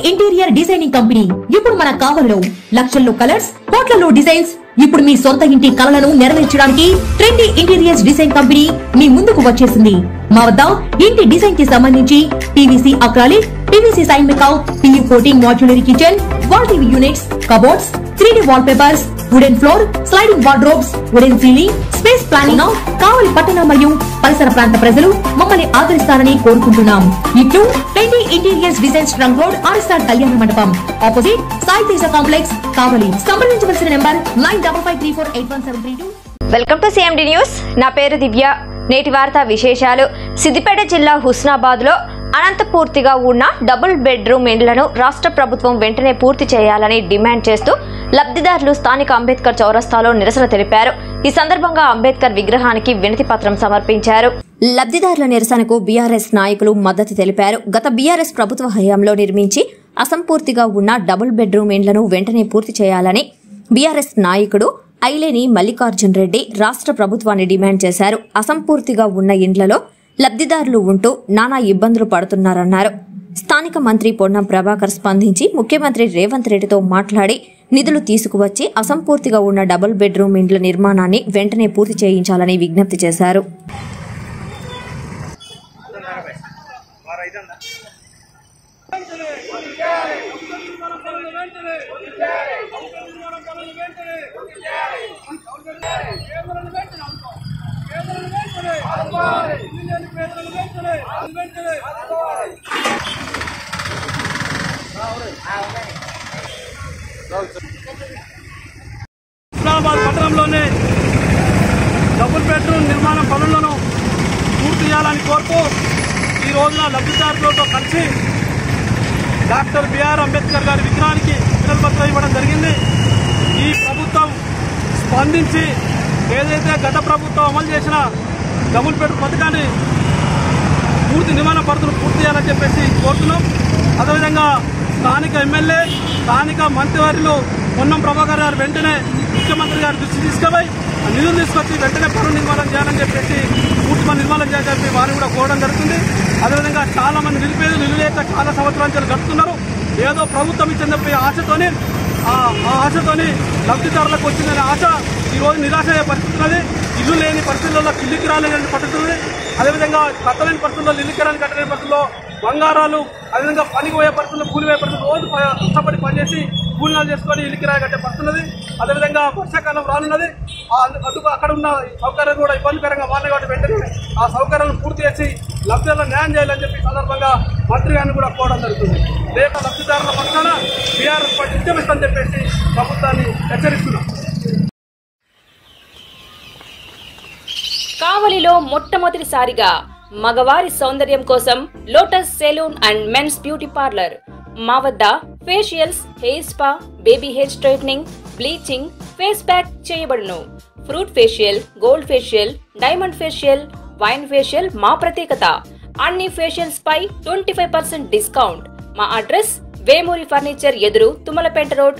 Interior designing company ఇప్పుడు మన కావలిలో లక్షల్లో కలర్స్, కోట్లలో డిజైన్స్. ఇప్పుడు మీ సొంత ఇంటి కలలను నెరవేర్చడానికి ట్రెండీ ఇంటీరియర్స్ డిజైన్ కంపెనీ మీ ముందుకు వచ్చేసింది. మా వద్ద ఇంటి డిజైన్ కి సంబంధించి పీవీసీ అక్రాలిక్, పీవీసీ సైన్ మేకౌ, PU coating modular kitchen, wall TV units, cupboards, 3D wall papers, wooden floor, sliding wardrobes, wooden ceiling, space planning. Kavali పట్టణ మరియు పరిసర ప్రాంత ప్రజలు మమ్మల్ని ఆదరిస్తారని కోరుకుంటున్నాం. ఇట్లు trendy interiors designs trunk road, RSR కళ్యాణ మండపం, ఆపోజిట్ సాయి తేజ కాంప్లెక్స్, కావలి. సంప్రదించవలసిన number 9553481732. Welcome to CMD news. నా పేరు దివ్య. నేటి వార్తా విశేషాలు. సిద్దిపేట జిల్లా హుస్నాబాద్ లో అనంతపూర్తిగా ఉన్న డబుల్ బెడ్రూమ్ ఇండ్లను రాష్ట్ర ప్రభుత్వం వెంటనే పూర్తి చేయాలని డిమాండ్ చేస్తూ లబ్ధిదారులు స్థానిక అంబేద్కర్ చౌరస్తాలో నిరసన తెలిపారు. ఈ సందర్భంగా అంబేద్కర్ విగ్రహానికి వినతి పత్రం సమర్పించారు. లబ్ధిదారుల నిరసనకు బీఆర్ఎస్ నాయకులు మద్దతు తెలిపారు. గత బీఆర్ఎస్ ప్రభుత్వ హయాంలో నిర్మించి అసంపూర్తిగా ఉన్న డబుల్ బెడ్రూమ్ ఇండ్లను వెంటనే పూర్తి చేయాలని బీఆర్ఎస్ నాయకుడు ఐలేని మల్లికార్జున్ రెడ్డి రాష్ట్ర ప్రభుత్వాన్ని డిమాండ్ చేశారు. అసంపూర్తిగా ఉన్న ఇండ్లలో లబ్ధిదారులు ఉంటూ నానా ఇబ్బందులు పడుతున్నారన్నారు. స్థానిక మంత్రి పొన్నం ప్రభాకర్ స్పందించి ముఖ్యమంత్రి రేవంత్ రెడ్డితో మాట్లాడి నిధులు తీసుకువచ్చి అసంపూర్తిగా ఉన్న డబుల్ బెడ్రూమ్ ఇండ్ల నిర్మాణాన్ని వెంటనే పూర్తి చేయించాలని విజ్ఞప్తి చేశారు. హుస్నాబాద్ పట్టణంలోనే డబుల్ బెడ్రూమ్ నిర్మాణ పనులను పూర్తి చేయాలని కోరుతూ ఈ రోజున లబ్ధిదారులతో కలిసి డాక్టర్ బిఆర్ అంబేద్కర్ గారి విగ్రహానికి వినతిపత్రం ఇవ్వడం జరిగింది. ఈ ప్రభుత్వం స్పందించి ఏదైతే గత ప్రభుత్వం అమలు చేసిన డబుల్ బెడ్రూమ్ పథకాన్ని పూర్తి నిర్మాణ పనులు పూర్తి చేయాలని చెప్పేసి కోరుతున్నాం. అదేవిధంగా స్థానిక ఎమ్మెల్యే, స్థానిక మంత్రివర్యులు పొన్నం ప్రభాకర్ గారు వెంటనే ముఖ్యమంత్రి గారి దృష్టి తీసుకుపోయి నిధులు తీసుకొచ్చి వెంటనే పనులు నిర్మాణం చేయాలని చెప్పేసి పూర్తి పని నిర్మాణం చేయాలని చెప్పి వారిని కూడా కోరడం జరుగుతుంది. అదేవిధంగా చాలా మంది నిరుపేదలు లేక చాలా సంవత్సరాలు గడుపుతున్నారు. ఏదో ప్రభుత్వం ఇచ్చిందని చెప్పి ఆశతోని లబ్ధిదారులకు వచ్చిందనే ఆశ ఈరోజు నిరాశ అయ్యే పరిస్థితి ఉన్నది. ఇల్లు లేని పరిస్థితుల్లో ఇల్లుకి రాలేని పరిస్థితి ఉంది. అదేవిధంగా కట్టలేని పరిస్థితుల్లో ఇల్లుకి కట్టలేని పరిస్థితుల్లో బంగారాలు, అదేవిధంగా పనికి పోయే పరిస్థితుల్లో కూలి పోయే పరిస్థితులు రోజు కష్టపడి పనిచేసి కూలినాలు చేసుకొని ఇల్లు కిరాయి కట్టే పరిస్థితున్నది. అదేవిధంగా వర్షాకాలం రానున్నది. అందుకు అక్కడ ఉన్న సౌకర్యాలు కూడా ఇబ్బందికరంగా మారినాయి కాబట్టి వెంటనే ఆ సౌకర్యాలను పూర్తి చేసి లబ్ధిదారులను న్యాయం చేయాలని చెప్పి సందర్భంగా మంత్రి గారిని కూడా కోరడం జరుగుతుంది. లేక లబ్ధిదారుల పక్షాన బీఆర్ఎస్ పార్టీ ఉద్యమిస్తుందని చెప్పేసి ప్రభుత్వాన్ని హెచ్చరిస్తున్నాం. కావలిలో మొట్టమొదటిసారిగా మగవారి సౌందర్యం కోసం Lotus salon and men's beauty parlour. మా వద్ద facials, hair spa, baby hair straightening, bleaching, face pack చేయబడును. Fruit facial, gold facial, diamond facial, wine facial మా ప్రత్యేకత. అన్ని ఫేషియల్స్ పై 25% డిస్కౌంట్. మా అడ్రస్ వేమూరి ఫర్నిచర్ ఎదురు, తుమ్మలపేట రోడ్.